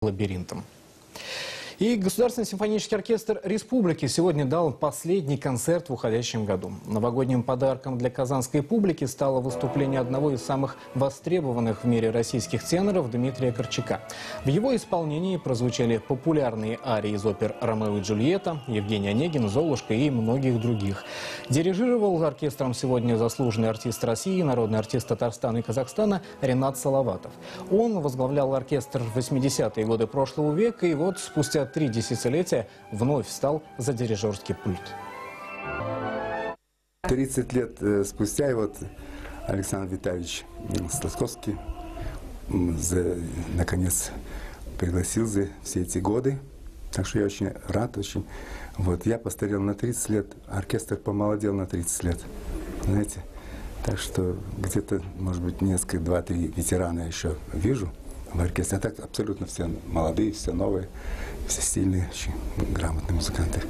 лабиринтом. И Государственный симфонический оркестр Республики сегодня дал последний концерт в уходящем году. Новогодним подарком для казанской публики стало выступление одного из самых востребованных в мире российских теноров Дмитрия Корчака. В его исполнении прозвучали популярные арии из опер «Ромео и Джульетта», Евгений Онегин, «Золушка» и многих других. Дирижировал оркестром сегодня заслуженный артист России, народный артист Татарстана и Казахстана Ренат Салаватов. Он возглавлял оркестр в 80-е годы прошлого века и вот спустя 3 десятилетия вновь встал за дирижерский пульт. 30 лет спустя и вот Александр Витальевич Сласковский наконец пригласил за все эти годы. Так что я очень рад, очень. Вот, я постарел на 30 лет, оркестр помолодел на 30 лет. Знаете? Так что где-то, может быть, несколько, 2-3 ветерана я еще вижу в оркестре. А так абсолютно все молодые, все новые, все стильные, очень грамотные музыканты.